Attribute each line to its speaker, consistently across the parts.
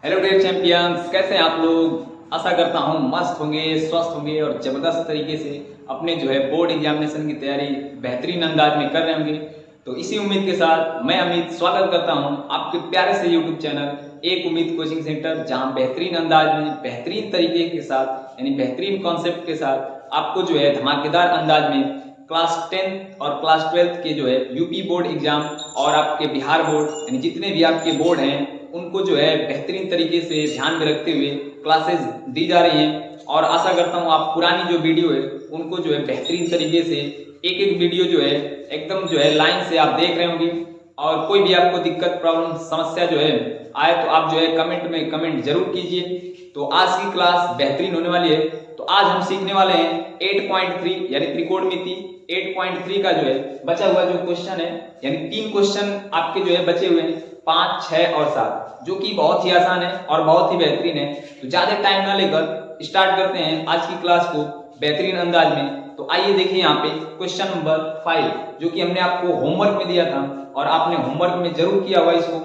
Speaker 1: Hello dear champions, कैसे हैं आप लोग। आशा करता हूं मस्त होंगे, स्वस्थ होंगे और जबरदस्त तरीके से अपने बोर्ड एग्जामिनेशन की तैयारी बेहतरीन अंदाज में कर रहे होंगे। तो इसी उम्मीद के साथ मैं अमित स्वागत करता हूं आपके प्यारे से यूट्यूब चैनल एक उम्मीद कोचिंग सेंटर, जहां बेहतरीन अंदाज में बेहतरीन तरीके के साथ यानी बेहतरीन कॉन्सेप्ट के साथ आपको धमाकेदार अंदाज में क्लास 10 और क्लास 12 के यूपी बोर्ड एग्जाम और आपके बिहार बोर्ड यानी जितने भी आपके बोर्ड हैं उनको बेहतरीन तरीके से ध्यान में रखते हुए क्लासेस दी जा रही हैं। और आशा करता हूँ आप पुरानी जो वीडियो है उनको बेहतरीन तरीके से एक एक वीडियो एकदम लाइन से आप देख रहे होंगे। और कोई भी आपको दिक्कत प्रॉब्लम समस्या आए तो आप कमेंट में कमेंट जरूर कीजिए। तो आज की क्लास बेहतरीन होने वाली है। तो आज हम सीखने वाले हैं 8.3 यानी त्रिकोणमिति 8.3 का बचा हुआ जो क्वेश्चन है, यानी 3 क्वेश्चन आपके बचे हुए हैं 5, 6 और 7, जो कि बहुत ही आसान है और बहुत ही बेहतरीन है। तो ज्यादा टाइम ना लेकर स्टार्ट करते हैं आज की क्लास को बेहतरीन अंदाज में। तो आइए देखिए यहाँ पे क्वेश्चन नंबर 5, जो कि हमने आपको होमवर्क में दिया था और आपने होमवर्क में जरूर किया हुआ इसको।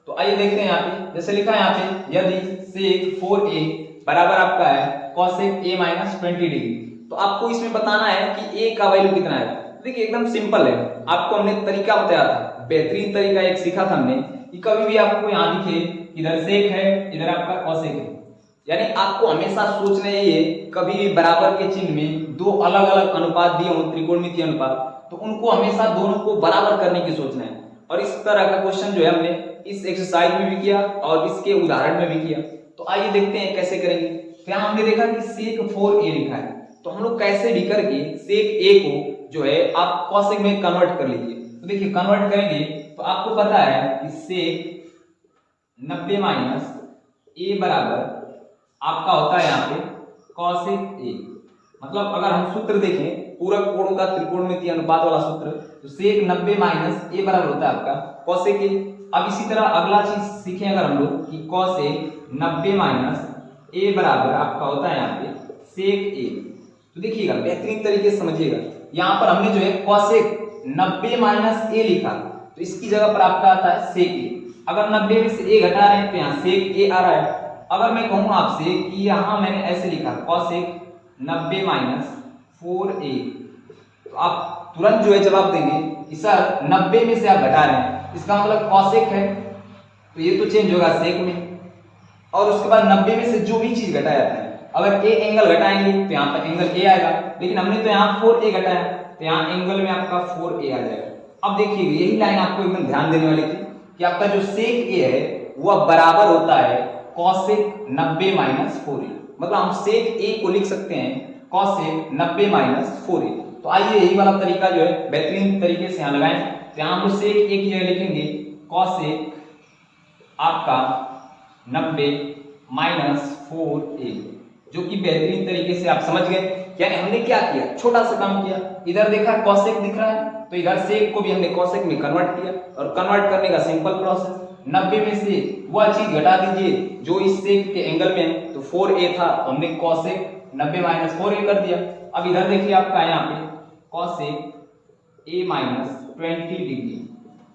Speaker 1: तो आइए देखते हैं यहाँ पे, जैसे लिखा है यहाँ पे, यदि sec 4a बराबर आपका है cosec a माइनस 20 डिग्री। तो आपको इसमें बताना है कि a का वैल्यू कितना है। देखिए एकदम सिंपल है, आपको हमने तरीका बताया था, बेहतरीन तरीका एक सीखा था हमने कि कभी भी आपको यहाँ दिखे इधर सेक है इधर आपका कॉसेक है, यानी आपको हमेशा सोचना यही है कभी भी बराबर के चिन्ह में दो अलग अलग अनुपात दिए हो त्रिकोणमितीय अनुपात, तो उनको हमेशा दोनों को बराबर करने की सोचना है। और इस तरह का क्वेश्चन हमने इस एक्सरसाइज में भी किया और इसके उदाहरण में भी किया। तो आइए देखते हैं कैसे करेंगे। तो यहाँ हमने देखा कि sec 4a लिखा है, तो हम लोग कैसे भी करके sec a को आप कॉसेक में कन्वर्ट कर लीजिए। तो देखिए कन्वर्ट करेंगे तो आपको पता है कि sec 90 माइनस a बराबर आपका होता है यहाँ पे cosec a। मतलब अगर हम सूत्र देखें पूरक कोणों का त्रिकोणमितीय अनुपात वाला सूत्र, तो sec 90 माइनस a बराबर होता है आपका cosec a। अब इसी तरह अगला चीज सीखें अगर हम लोग कि cosec 90 माइनस a बराबर आपका होता है यहाँ पे sec a। तो देखिएगा बेहतरीन तरीके से समझिएगा, यहाँ पर हमने cosec 90 माइनस a लिखा, तो इसकी जगह पर आपका आता है sec a। अगर 90 में से a घटा रहे हैं तो यहाँ sec a आ रहा है। अगर मैं कहूँ आपसे कि यहाँ मैंने ऐसे लिखा cosec 90 माइनस 4a, तो आप तुरंत जवाब देंगे कि सर 90 में से आप घटा रहे हैं, इसका मतलब cosec है, तो ये तो चेंज होगा sec में। और उसके बाद 90 में से जो भी चीज घटाया जाता है, अगर a एंगल घटाएंगे तो यहाँ पर एंगल a आएगा, लेकिन हमने तो यहाँ 4a घटाया तो यहाँ एंगल में आपका 4a आ जाएगा। अब देखिए यही लाइन आपको एकदम ध्यान देने वाली थी कि आपका जो sec a है वह बराबर होता है cosec 90 माइनस 4a। मतलब हम sec a को लिख सकते हैं cosec 90 माइनस 4a। तो आइए यही वाला तरीका बेहतरीन तरीके से यहाँ लगाएं। तो यहाँ हम sec a की जगह लिखेंगे cosec आपका 90 माइनस 4a, जो कि बेहतरीन तरीके से आप समझ गए। यानी हमने क्या किया, छोटा सा काम किया, इधर देखा cosec दिख रहा है तो इधर sec को भी हमने cosec में कन्वर्ट किया। और कन्वर्ट करने का सिंपल प्रोसेस, 90 में से वह चीज घटा दीजिए जो इस sec के एंगल में है, तो 4a था तो हमने cosec 90 माइनस 4a कर दिया। अब इधर देखिए आपका यहाँ पे cosec a माइनस 20 डिग्री,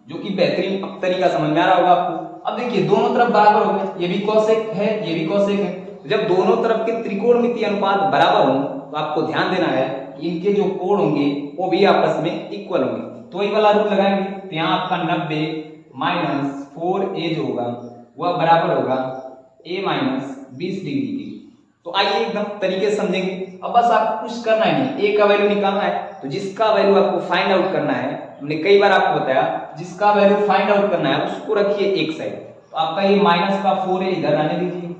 Speaker 1: जो कि बेहतरीन तरीका समझ में आ रहा होगा आपको। अब देखिए दोनों तरफ बराबर हो गए, ये भी cosec है ये भी cosec है। जब दोनों तरफ के त्रिकोणमितीय अनुपात बराबर हों तो आपको ध्यान देना है कि इनके जो कोण होंगे वो भी आपस में इक्वल होंगे। तो वही वाला रूल लगाएंगे, तो यहाँ आपका 90 माइनस 4a जो होगा वह बराबर होगा a माइनस 20 डिग्री की। तो आइए एकदम तरीके से समझेंगे। अब बस आपको कुछ करना ही नहीं, a का वैल्यू निकालना है। तो जिसका वैल्यू आपको फाइंड आउट करना है, हमने कई बार आपको बताया, जिसका वैल्यू फाइंड आउट करना है उसको रखिए एक साइड। तो आपका ये माइनस का 4a इधर आने दीजिए,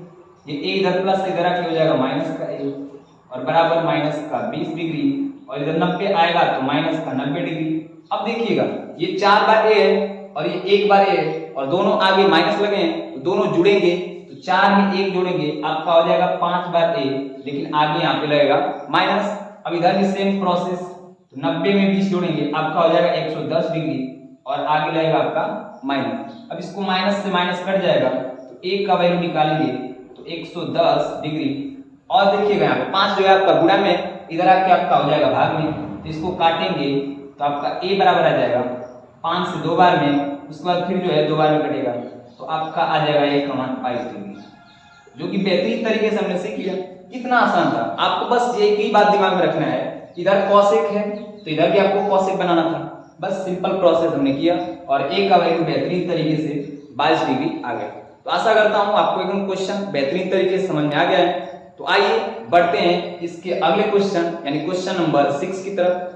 Speaker 1: ये a इधर प्लस इधर आके हो जाएगा माइनस का a और बराबर माइनस का 20 डिग्री, और इधर 90 आएगा तो माइनस का 90 डिग्री। अब देखिएगा ये 4 बार a है और ये 1 बार a है, और दोनों आगे माइनस लगे हैं तो दोनों जुड़ेंगे, तो 4 में 1 जोड़ेंगे आपका हो जाएगा 5 बार a, लेकिन आगे यहाँ पे लगेगा माइनस। अब इधर भी सेम प्रोसेस, तो 90 में 20 जोड़ेंगे आपका हो जाएगा 110 डिग्री और आगे लगेगा आपका माइनस। अब इसको माइनस से माइनस कट जाएगा तो a का वैल्यू निकालेंगे तो 110 डिग्री। और देखिएगा यहाँ पे 5 आपका गुणा में, इधर आके आपका हो जाएगा भाग में, तो इसको काटेंगे तो आपका a बराबर आ जाएगा 5 से 2 बार में, उसके बाद फिर 2 बार में कटेगा तो आपका आ जाएगा 1 = 22 डिग्री। जो कि बेहतरीन तरीके से हमने सीख लिया। कितना आसान था, आपको बस एक ही बात दिमाग में रखना है, इधर कॉसेक है तो इधर भी आपको कॉसेक बनाना था। बस सिंपल प्रोसेस हमने किया और ए का वैल्यू बेहतरीन तरीके से 22 डिग्री आ गया। तो आशा करता हूं आपको एकदम क्वेश्चन बेहतरीन तरीके से समझ में आ गया है। तो आइए बढ़ते हैं इसके अगले क्वेश्चन यानी क्वेश्चन नंबर 6 की तरफ।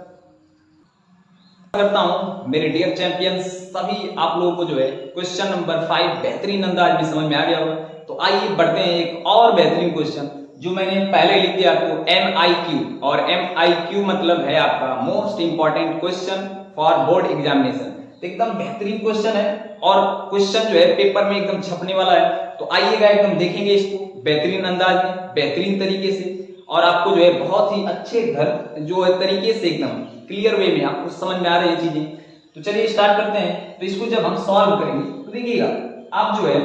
Speaker 1: करता हूं मेरे डियर चैंपियंस सभी आप लोगों को जो है क्वेश्चन नंबर 5 बेहतरीन अंदाज में समझ में आ गया होगा। तो आइए बढ़ते हैं एक और बेहतरीन क्वेश्चन जो मैंने पहले लिख दिया आपको MIQ, और MIQ मतलब है आपका most important question for board examination. तो एकदम बेहतरीन क्वेश्चन है और क्वेश्चन जो है पेपर में एकदम छपने वाला है। तो आइएगा एकदम देखेंगे इसको बेहतरीन अंदाज में बेहतरीन तरीके से, और आपको जो है बहुत ही अच्छे घर जो है तरीके से एकदम क्लियर वे में आपको समझ में आ रही है चीजें। तो चलिए स्टार्ट करते हैं। तो इसको जब हम सॉल्व करेंगे तो देखिएगा आप जो है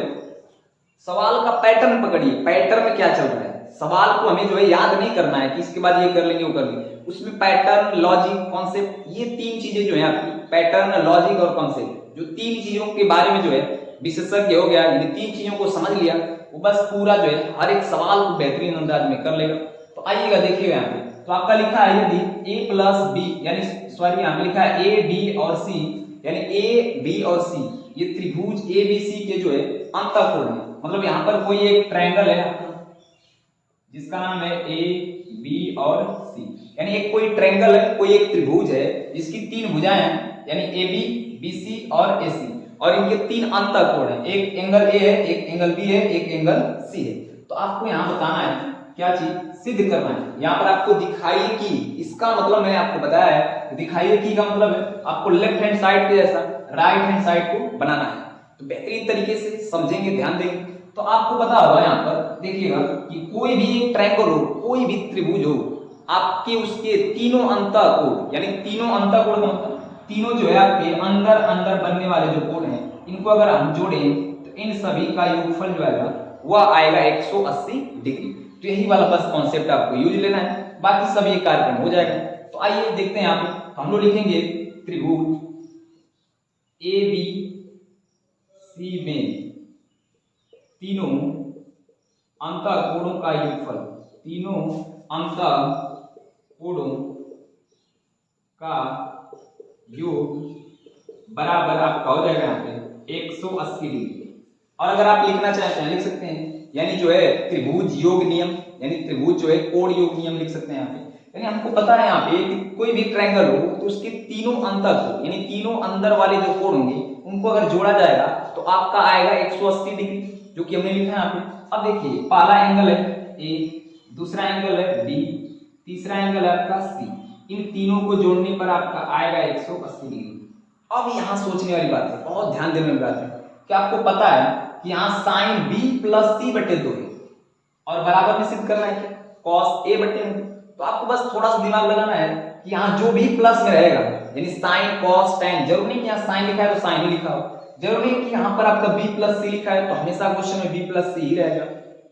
Speaker 1: सवाल का पैटर्न पकड़िए, पैटर्न में क्या चल रहा है। सवाल को हमें जो है याद नहीं करना है कि इसके बाद ये कर लेंगे वो कर लेंगे, उसमें पैटर्न लॉजिक कॉन्सेप्ट ये तीन चीजें जो है आपकी पैटर्न लॉजिक और कॉन्सेप्ट, जो तीन चीजों के बारे में जो है विशेषज्ञ हो गया, इन तीन चीजों को समझ लिया वो बस पूरा जो है हर एक सवाल को बेहतरीन अंदाज में कर लेगा। तो आइएगा देखिएगा यहाँ पे तो आपका लिखा है यदि A प्लस बी यानी सॉरी यहाँ पे लिखा है A B और C यानी A B और C ये त्रिभुज ABC के जो है अंतःकोण है। मतलब यहाँ पर कोई एक ट्रायंगल है जिसका नाम है A B और C, यानी एक कोई ट्रायंगल है, कोई एक त्रिभुज है जिसकी तीन भुजाएं हैं यानी AB BC और AC, और इनके तीन अंतःकोण है, एक एंगल A है, एक एंगल B है, एक एंगल C है। तो आपको यहाँ बताना है क्या चीज सिद्ध करना है। यहाँ पर आपको दिखाइए कि इसका मतलब मैंने आपको बताया है, दिखाइए कि का मतलब है आपको लेफ्ट हैंड साइड के जैसा राइट हैंड साइड को बनाना है। तो बेहतरीन तरीके से समझेंगे, ध्यान देंगे तो आपको पता होगा। यहाँ पर देखिएगा कि कोई भी एक ट्रायंगल हो, कोई भी त्रिभुज हो, आपके उसके तीनों अंतःकोण यानी तीनों अंतःकोण का मतलब तीनों जो है आपके अंदर अंदर बनने वाले जो कोण हैं इनको अगर हम जोड़ें तो इन सभी का योगफल जो आएगा वह आएगा 180 डिग्री। तो यही वाला बस कॉन्सेप्ट आपको यूज लेना है, बाकी सब ये कार्यक्रम हो जाएगा। तो आइए देखते हैं यहाँ पे हम लोग लिखेंगे त्रिभुज ABC में तीनों अंतःकोणों का योगफल, तीनों अंतःकोणों का योग बराबर आपका हो जाएगा यहाँ पे 180 डिग्री। और अगर आप लिखना चाहते हैं लिख सकते हैं, यानी जो है त्रिभुज योग नियम यानी त्रिभुज जो है कोण योग नियम लिख सकते हैं यहाँ पे। यानी हमको पता है यहाँ पे कि कोई भी ट्रायंगल हो तो उसके तीनों अंतःकोण यानी तीनों अंदर वाले जो कोण होंगे उनको अगर जोड़ा जाएगा तो आपका आएगा 180 डिग्री, जो कि हमने लिखा है यहाँ पे। अब देखिए पहला एंगल है A, दूसरा एंगल है B, तीसरा एंगल है आपका C, इन तीनों को जोड़ने पर आपका आएगा 180 डिग्री। अब यहाँ सोचने वाली बात है, बहुत ध्यान देने वाली बात है कि आपको पता है कि यहाँ साइन B प्लस C बटे 2 है और बराबर में सिद्ध करना है क्या cos A बटे 2। तो आपको बस थोड़ा सा दिमाग लगाना है कि यहाँ जो भी प्लस में रहेगा यानी साइन cos tan, जरूर नहीं कि यहाँ साइन लिखा है तो साइन ही लिखा हो, जरूर नहीं कि यहाँ पर आपका B प्लस C लिखा है तो हमेशा क्वेश्चन में B प्लस C ही रहेगा।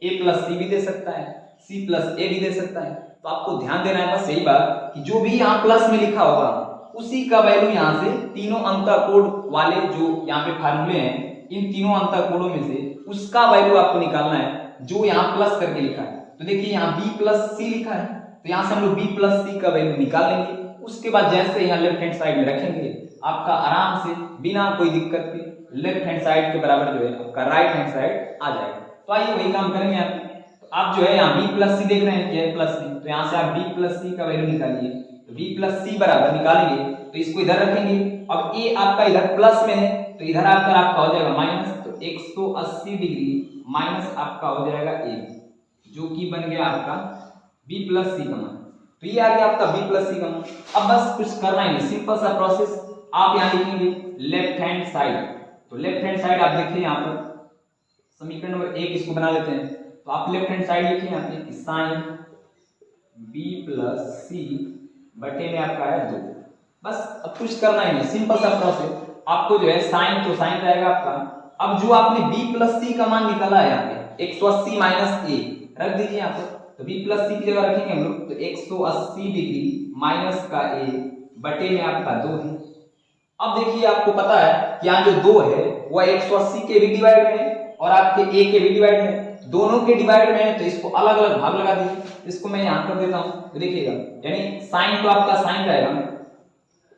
Speaker 1: A प्लस C भी दे सकता है, C प्लस A भी दे सकता है। तो आपको ध्यान देना है बस यही बात कि जो भी यहाँ प्लस में लिखा होगा उसी का वैल्यू यहाँ से तीनों अंतःकोण वाले जो यहाँ पे फार्मूले हैं इन तीनों अंतःकोणों में से उसका वैल्यू आपको निकालना है जो यहाँ प्लस करके लिखा है। तो देखिए यहाँ B प्लस C लिखा है तो यहाँ से हम लोग B प्लस C का वैल्यू निकाल लेंगे। उसके बाद जैसे यहाँ लेफ्ट हैंड साइड में रखेंगे आपका आराम से बिना कोई दिक्कत के लेफ्ट हैंड साइड के बराबर जो है आपका राइट हैंड साइड आ जाएगा। तो आइए वही काम करेंगे आप। तो आप जो है यहाँ B प्लस C देख रहे हैं क्या प्लस C, तो यहाँ से आप B प्लस C का वैल्यू निकालिए। तो B प्लस C बराबर निकालेंगे तो इसको इधर रखेंगे। अब A आपका इधर प्लस में है तो इधर आपका हो जाएगा माइनस, तो 180 डिग्री माइनस आपका हो जाएगा A, जो कि बन गया आपका B प्लस C का मान। तो ये आ गया आपका B प्लस C का मान। अब बस कुछ करना ही नहीं, सिंपल सा प्रोसेस। आप यहाँ लिखेंगे लेफ्ट हैंड साइड, तो लेफ्ट हैंड साइड आप देखिए यहाँ पर समीकरण नंबर 1 इसको बना लेते हैं। तो आप लेफ्ट हैंड साइड लिखिए यहाँ पे साइन B प्लस C बटे में आपका है 2। बस अब कुछ करना ही नहीं, सिंपल सा प्रोसेस। आपको जो है साइन तो साइन रहेगा आपका। अब जो आपने B प्लस C का मान निकाला है यहाँ पे 180 माइनस A रख दीजिए यहाँ पे। तो B प्लस C की जगह रखेंगे हम लोग तो 180 डिग्री माइनस का A बटे में आपका 2 है। अब देखिए आपको पता है कि यहाँ जो 2 है वह 180 के भी डिवाइड में है और आपके A के भी डिवाइड में। दोनों के डिवाइड में है तो इसको अलग अलग भाग लगा दीजिए। इसको मैं यहाँ कर देता हूँ, तो देखिएगा यानी साइन तो आपका साइन रहेगा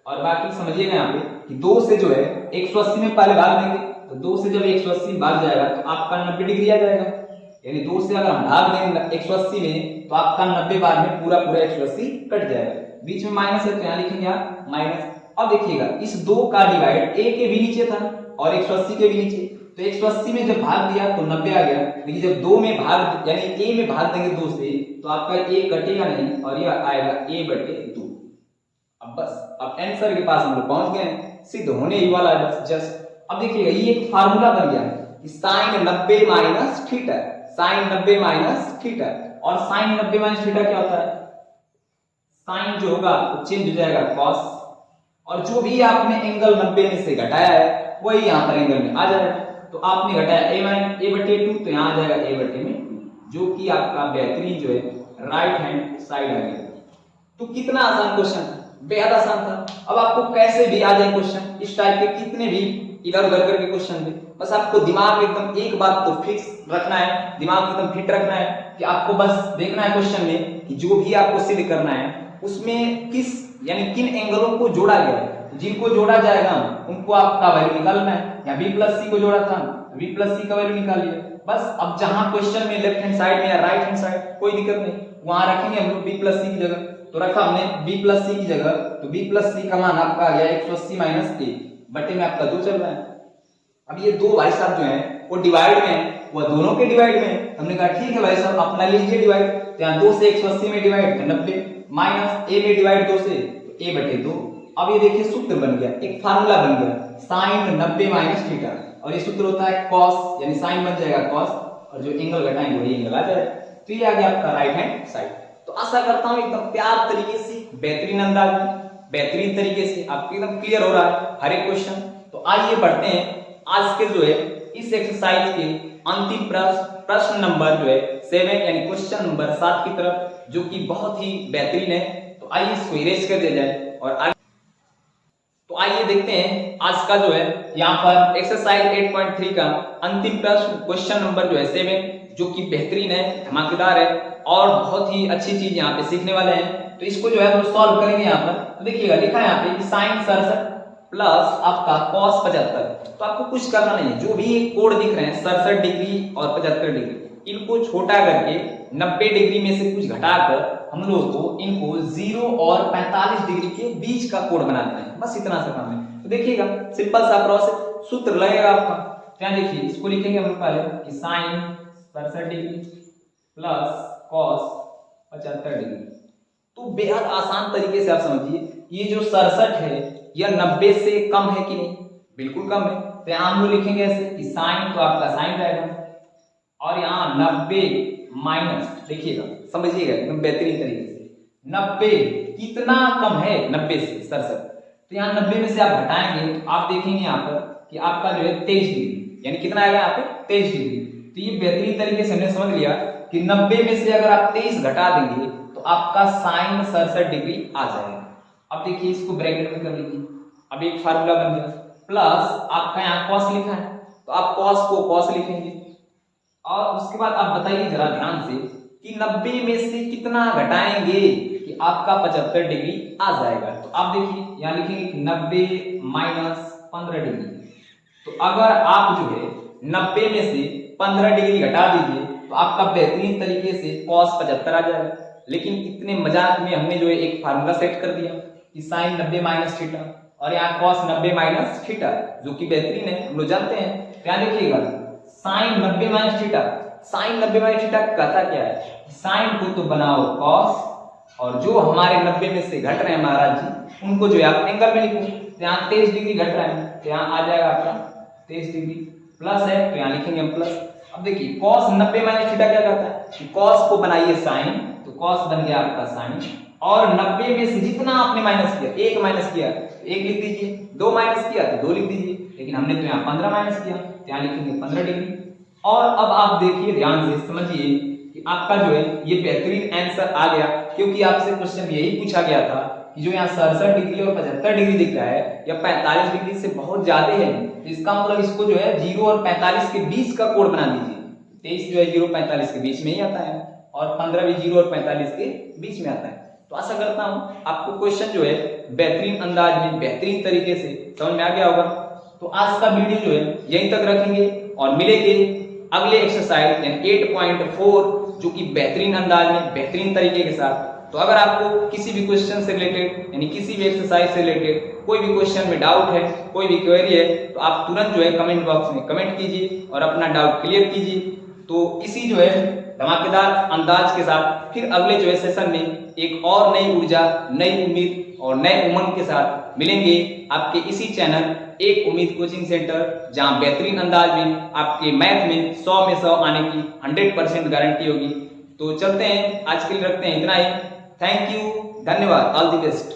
Speaker 1: और बाकी समझिएगा यहाँ पे कि 2 से जो है 180 में पहले भाग देंगे, तो 2 से जब 180 भाग जाएगा तो आपका 90 डिग्री आ जाएगा। यानी 2 से अगर हम भाग देंगे 180 में तो आपका 90 बार में पूरा 180 कट जाएगा। बीच में माइनस है तो यहाँ लिखेंगे आप माइनस। अब देखिएगा इस 2 का डिवाइड a के भी नीचे था और 180 के भी नीचे, तो 180 में जब भाग दिया तो 90 आ गया, लेकिन जब 2 में भाग यानी a में भाग देंगे 2 से तो आपका a कटेगा नहीं और ये आएगा a/2। अब बस अब आंसर के पास हम लोग पहुंच गए हैं, सिद्ध होने ही वाला है बस जस्ट। अब देखिएगा ये एक फार्मूला बन गया है कि sin 90 minus theta, sin 90 minus theta. और sin 90 माइनस थीटा क्या होता है? साइन जो होगा वो चेंज हो जाएगा cos, और जो भी आपने एंगल 90 में से घटाया है वही यहाँ पर एंगल में आ जाएगा। तो आपने घटाया a/2 तो यहाँ आ जाएगा a/2, जो कि आपका बेहतरीन जो है राइट हैंड साइड आ गया। तो कितना आसान क्वेश्चन था, बेहद आसान था। अब आपको कैसे भी आ जाए क्वेश्चन, इस टाइप के कितने भी इधर उधर करके क्वेश्चन थे, बस आपको दिमाग में एकदम एक बात को फिक्स रखना है, दिमाग एकदम फिट रखना है कि आपको बस देखना है क्वेश्चन में कि जो भी आपको सिद्ध करना है उसमें किस यानी किन एंगलों को जोड़ा गया है। जिनको जोड़ा जाएगा उनको आपका वैल्यू निकालना है। या b प्लस सी को जोड़ा था, b प्लस सी का वैल्यू निकालिए बस। अब जहां क्वेश्चन में लेफ्ट हैंड साइड में या राइट हैंड साइड कोई दिक्कत नहीं, वहां रखेंगे हम लोग b प्लस सी की जगह। तो रखा हमने b प्लस सी की जगह, तो b प्लस सी का मान आपका आ गया 180 माइनस a बटे में आपका 2 चल रहा है। अब ये दो भाई साहब जो हैं वो डिवाइड में है, वो दोनों के डिवाइड में है। हमने कहा ठीक है भाई साहब अपना लीजिए डिवाइड, तो यहाँ 2 से 180 में डिवाइड तो 90 माइनस a में डिवाइड 2 से तो a/2। अब ये देखिए सूत्र बन गया, एक फार्मूला बन गया sin 90 माइनस थीटा, और ये सूत्र होता है cos, यानी sin बन जाएगा cos और जो एंगल घटाएंगे वही एंगल आ जाएगा। तो ये आ गया आपका राइट हैंड साइड। तो आशा करता हूं एकदम प्यार तरीके से, बेहतरीन अंदाज में, बेहतरीन तरीके से आपको एकदम क्लियर हो रहा है हर एक क्वेश्चन। तो आइए बढ़ते हैं आज के जो है इस एक्सरसाइज के अंतिम प्रश्न नंबर जो है 7 यानी क्वेश्चन नंबर 7 की तरफ, जो कि बहुत ही बेहतरीन है। तो आइए इसको इरेज कर दिया जाए और आगे तो आइए देखते हैं आज का जो है यहाँ पर एक्सरसाइज 8.3 का अंतिम प्रश्न क्वेश्चन नंबर जो है 7, जो कि बेहतरीन है, धमाकेदार है और बहुत ही अच्छी चीज यहाँ पे सीखने वाले हैं। तो इसको जो है हम सॉल्व करेंगे यहाँ पर। तो देखिएगा लिखा है यहाँ पे sin 67 प्लस आपका cos 75। तो आपको कुछ करना नहीं है, जो भी कोण दिख रहे हैं 67 डिग्री और 75 डिग्री, इनको छोटा करके 90 डिग्री में से कुछ घटाकर हम लोग को इनको 0 और 45 डिग्री के बीच का कोण बनाना है, बस इतना सा काम है। तो देखिएगा सिंपल सा प्रोसेस, सूत्र लगेगा आपका। यहाँ देखिए इसको लिखेंगे हम पहले कि sin 67 degree plus cos 75 degree. तो बेहद आसान तरीके से आप समझिए, ये जो 67 है यह 90 से कम है कि नहीं? बिल्कुल कम है। तो यहाँ हम लोग लिखेंगे ऐसे कि साइन तो आपका साइन रहेगा और यहाँ 90 माइनस, देखिएगा समझिएगा एकदम बेहतरीन तरीके से, 90 कितना कम है 90 से 67। तो यहाँ 90 में से आप घटाएंगे तो आप देखेंगे यहाँ पर कि आपका जो है 23 डिग्री, यानी कितना आएगा यहाँ पे 23 डिग्री। तो ये बेहतरीन तरीके से हमने समझ लिया कि 90 में से अगर आप 23 घटा देंगे तो आपका साइन 67 डिग्री आ जाएगा। अब देखिए इसको ब्रैकेट में कर लीजिए, अब एक फार्मूला बन गया, प्लस आपका यहाँ cos लिखा है तो आप cos को cos लिखेंगे। और उसके बाद आप बताइए जरा ध्यान से कि 90 में से कितना घटाएंगे कि आपका 75 डिग्री आ जाएगा। तो आप देखिए यहाँ लिखेंगे कि 90 माइनस 15 डिग्री। तो अगर आप जो है 90 में से 15 डिग्री घटा दीजिए तो आपका बेहतरीन तरीके से cos 75 आ जाएगा। लेकिन इतने मजाक में हमने जो है एक फार्मूला सेट कर दिया कि sin 90 माइनस थीटा और यहाँ cos 90 माइनस थीटा, जो कि बेहतरीन है, हम लोग जानते हैं। यहाँ देखिएगा sin 90 minus theta, sin 90 minus theta कहता क्या है? sin को तो बनाओ cos और जो हमारे 90 में से घट रहे हैं महाराज जी उनको जो है आप एंगल में लिखो। तो यहाँ 23 डिग्री घट रहा है तो यहाँ आ जाएगा आपका 23 डिग्री, प्लस है तो यहाँ लिखेंगे हम प्लस। अब देखिए cos 90 माइनस थीटा क्या कहता है कि cos को बनाइए sin, तो cos बन गया आपका sin, और 90 में से जितना आपने माइनस किया, 1 माइनस किया तो 1 लिख दीजिए, 2 माइनस किया तो 2 लिख दीजिए, लेकिन हमने तो यहाँ 15 माइनस किया तो यहाँ लिखेंगे 15 डिग्री। और अब आप देखिए ध्यान से समझिए कि आपका जो है ये बेहतरीन आंसर आ गया, क्योंकि आपसे क्वेश्चन यही पूछा गया था कि जो यहाँ 67 डिग्री और 75 डिग्री दिख रहा है या 45 डिग्री से बहुत ज्यादा है, तो इसका मतलब इसको जो है 0 और 45 के बीच का कोण बना दीजिए। 23 जो है 0:45 के बीच में ही आता है और 15 भी 0 और 45 के बीच में आता है। तो आशा करता हूँ आपको क्वेश्चन जो है बेहतरीन अंदाज में बेहतरीन तरीके से समझ में आ गया होगा। तो आज का वीडियो जो है यहीं तक रखेंगे और मिलेंगे अगले एक्सरसाइज यानी 8.4 जो कि बेहतरीन अंदाज में बेहतरीन तरीके के साथ। तो अगर आपको किसी भी क्वेश्चन से रिलेटेड यानी किसी भी एक्सरसाइज से रिलेटेड कोई भी क्वेश्चन में डाउट है, कोई भी क्वेरी है, तो आप तुरंत जो है कमेंट बॉक्स में कमेंट कीजिए और अपना डाउट क्लियर कीजिए। तो इसी जो है धमाकेदार अंदाज के साथ फिर अगले जो है सेशन में एक और नई ऊर्जा, नई उम्मीद और नए उमंग के साथ मिलेंगे आपके इसी चैनल एक उम्मीद कोचिंग सेंटर, जहां बेहतरीन अंदाज में आपके मैथ में 100 में 100 आने की 100% गारंटी होगी। तो चलते हैं, आज के लिए रखते हैं इतना ही। थैंक यू, धन्यवाद, ऑल द बेस्ट।